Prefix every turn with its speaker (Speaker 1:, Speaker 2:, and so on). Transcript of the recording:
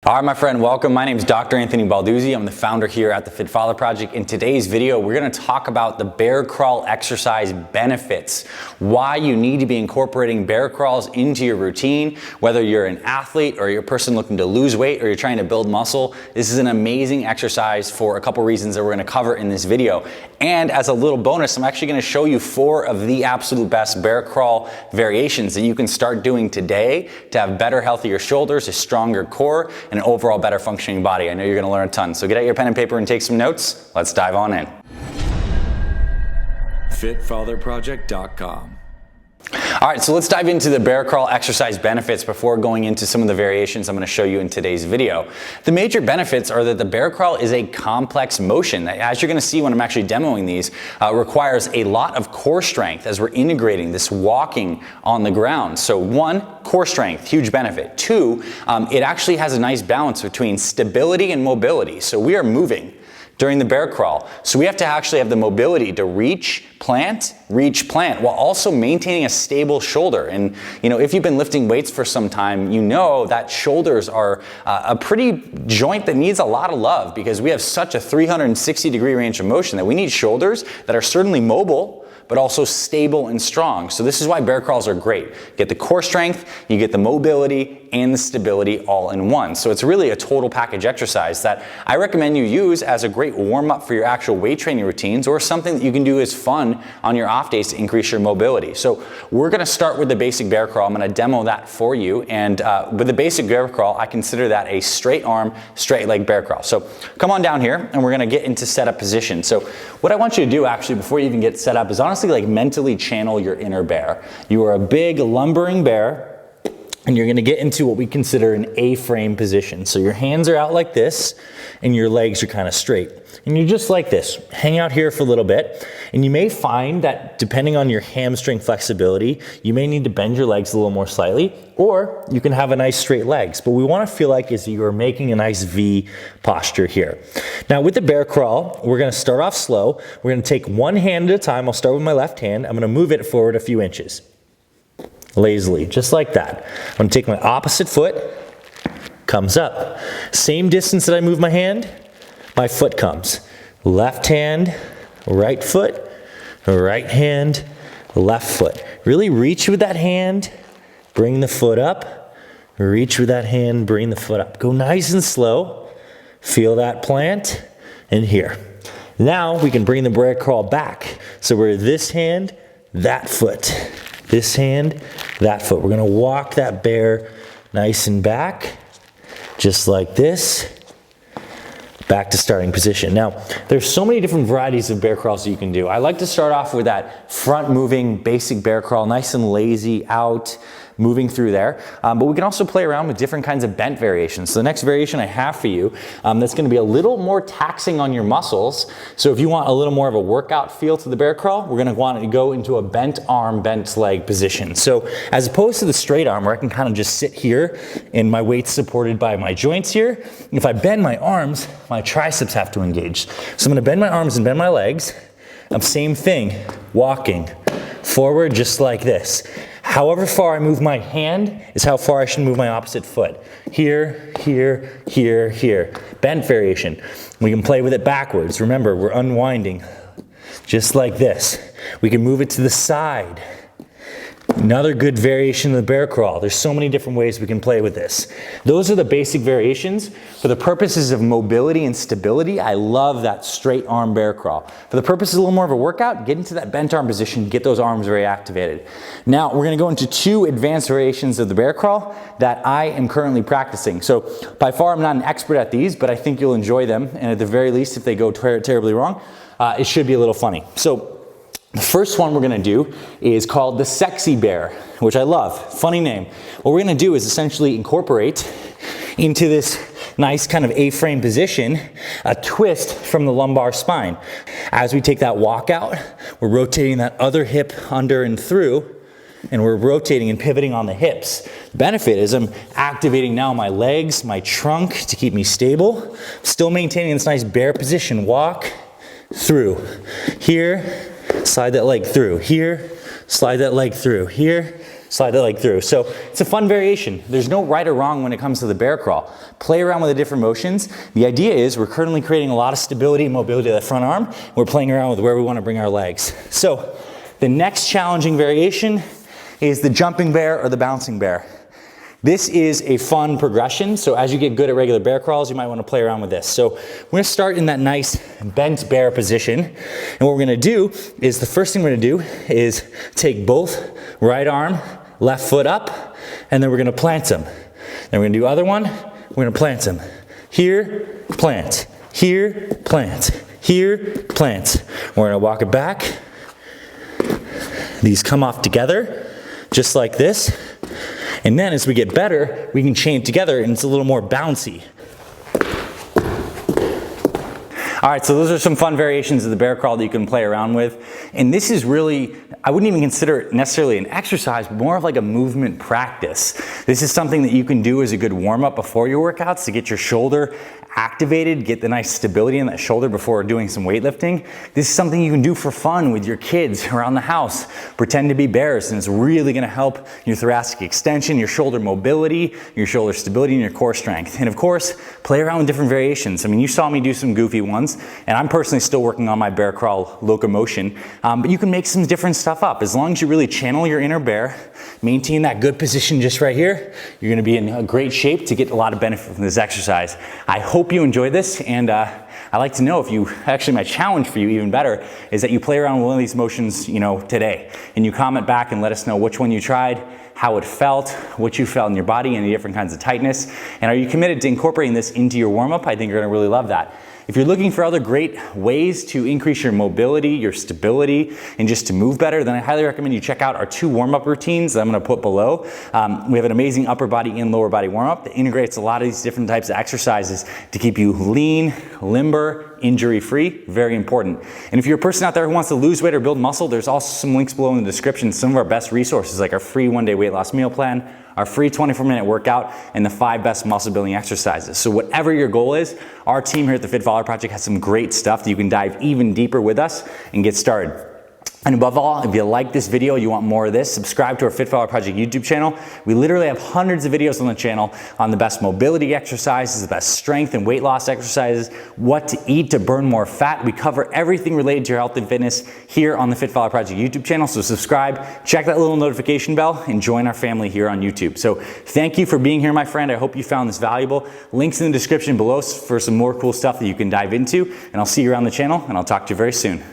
Speaker 1: All right, my friend, welcome. My name is Dr. Anthony Balduzzi. I'm the founder here at the Fit Father Project. In today's video, we're going to talk about the bear crawl exercise benefits, why you need to be incorporating bear crawls into your routine, whether you're an athlete or you're a person looking to lose weight or you're trying to build muscle. This is an amazing exercise for a couple reasons that we're going to cover in this video. And as a little bonus, I'm actually going to show you 4 of the absolute best bear crawl variations that you can start doing today to have better, healthier shoulders, a stronger core, and an overall better functioning body. I know you're going to learn a ton. So get out your pen and paper and take some notes. Let's dive on in.
Speaker 2: FitFatherProject.com.
Speaker 1: All right, so let's dive into the bear crawl exercise benefits before going into some of the variations I'm going to show you in today's video. The major benefits are that the bear crawl is a complex motion that, as you're going to see when I'm actually demoing these, requires a lot of core strength as we're integrating this walking on the ground. So 1, core strength, huge benefit. 2, it actually has a nice balance between stability and mobility. So we are moving during the bear crawl. So we have to actually have the mobility to reach, plant, while also maintaining a stable shoulder. And you know, if you've been lifting weights for some time, you know that shoulders are a pretty joint that needs a lot of love because we have such a 360-degree range of motion that we need shoulders that are certainly mobile, but also stable and strong. So this is why bear crawls are great. You get the core strength, you get the mobility and the stability all in one. So it's really a total package exercise that I recommend you use as a great warm-up for your actual weight training routines or something that you can do as fun on your off days to increase your mobility. So we're gonna start with the basic bear crawl. I'm gonna demo that for you. And with the basic bear crawl, I consider that a straight arm, straight leg bear crawl. So come on down here and we're gonna get into setup position. So what I want you to do actually before you even get set up is honestly like mentally channel your inner bear. You are a big lumbering bear and you're gonna get into what we consider an A-frame position. So your hands are out like this and your legs are kind of straight. And you're just like this. Hang out here for a little bit. And you may find that depending on your hamstring flexibility, you may need to bend your legs a little more slightly, or you can have a nice straight legs. But we wanna feel like is you're making a nice V posture here. Now with the bear crawl, we're gonna start off slow. We're gonna take one hand at a time. I'll start with my left hand. I'm gonna move it forward a few inches. Lazily, just like that. I'm gonna take my opposite foot, comes up. Same distance that I move my hand, my foot comes. Left hand, right foot, right hand, left foot. Really reach with that hand, bring the foot up, reach with that hand, bring the foot up. Go nice and slow, feel that plant, and here. Now we can bring the bear crawl back. So we're this hand, that foot. This hand, that foot. We're gonna walk that bear nice and back, just like this. Back to starting position. Now, there's so many different varieties of bear crawls that you can do. I like to start off with that front moving basic bear crawl, nice and lazy out, moving through there. But we can also play around with different kinds of bent variations. So the next variation I have for you, that's gonna be a little more taxing on your muscles. So if you want a little more of a workout feel to the bear crawl, we're gonna want to go into a bent arm, bent leg position. So as opposed to the straight arm where I can kind of just sit here and my weight's supported by my joints here, if I bend my arms, my triceps have to engage. So I'm gonna bend my arms and bend my legs. Same thing, walking forward just like this. However far I move my hand is how far I should move my opposite foot. Here, here, here, here. Bent variation. We can play with it backwards. Remember, we're unwinding just like this. We can move it to the side. Another good variation of the bear crawl. There's so many different ways we can play with this. Those are the basic variations. For the purposes of mobility and stability, I love that straight arm bear crawl. For the purposes of a little more of a workout, get into that bent arm position, get those arms very activated. Now, we're gonna go into 2 advanced variations of the bear crawl that I am currently practicing. So by far, I'm not an expert at these, but I think you'll enjoy them. And at the very least, if they go terribly wrong, it should be a little funny. So the first one we're gonna do is called the sexy bear, which I love, funny name. What we're gonna do is essentially incorporate into this nice kind of A-frame position, a twist from the lumbar spine. As we take that walk out, we're rotating that other hip under and through, and we're rotating and pivoting on the hips. The benefit is I'm activating now my legs, my trunk to keep me stable, still maintaining this nice bear position, walk through, here, slide that leg through, here, slide that leg through, here, slide the leg through. So it's a fun variation. There's no right or wrong when it comes to the bear crawl. Play around with the different motions. The idea is we're currently creating a lot of stability and mobility of the front arm. We're playing around with where we want to bring our legs. So the next challenging variation is the jumping bear or the bouncing bear. This is a fun progression, so as you get good at regular bear crawls, you might want to play around with this. So we're going to start in that nice bent bear position, and what we're going to do is the first thing we're going to do is take both right arm, left foot up, and then we're going to plant them. Then we're going to do other one, we're going to plant them. Here, plant. Here, plant. Here, plant. We're going to walk it back. These come off together, just like this. And then as we get better, we can chain together and it's a little more bouncy. All right, so those are some fun variations of the bear crawl that you can play around with. And this is really, I wouldn't even consider it necessarily an exercise, but more of like a movement practice. This is something that you can do as a good warm up before your workouts to get your shoulder activated, get the nice stability in that shoulder before doing some weightlifting. This is something you can do for fun with your kids around the house. Pretend to be bears, and it's really gonna help your thoracic extension, your shoulder mobility, your shoulder stability, and your core strength. And of course, play around with different variations. I mean, you saw me do some goofy ones, and I'm personally still working on my bear crawl locomotion, but you can make some different stuff up. As long as you really channel your inner bear, maintain that good position just right here, you're gonna be in a great shape to get a lot of benefit from this exercise. I hope you enjoyed this, and I'd like to know if you, actually my challenge for you even better, is that you play around with one of these motions, today, and you comment back and let us know which one you tried, how it felt, what you felt in your body, any different kinds of tightness, and are you committed to incorporating this into your warm-up? I think you're gonna really love that. If you're looking for other great ways to increase your mobility, your stability, and just to move better, then I highly recommend you check out our 2 warm-up routines that I'm gonna put below. We have an amazing upper body and lower body warm-up that integrates a lot of these different types of exercises to keep you lean, limber, injury-free, very important. And if you're a person out there who wants to lose weight or build muscle, there's also some links below in the description, some of our best resources like our free 1-day weight loss meal plan, our free 24-minute workout, and the 5 best muscle building exercises. So whatever your goal is, our team here at the Fit Follower Project has some great stuff that you can dive even deeper with us and get started. And above all, if you like this video, you want more of this, subscribe to our Fit Follower Project YouTube channel. We literally have hundreds of videos on the channel on the best mobility exercises, the best strength and weight loss exercises, what to eat to burn more fat. We cover everything related to your health and fitness here on the Fit Follower Project YouTube channel. So subscribe, check that little notification bell, and join our family here on YouTube. So thank you for being here, my friend. I hope you found this valuable. Links in the description below for some more cool stuff that you can dive into. And I'll see you around the channel, and I'll talk to you very soon.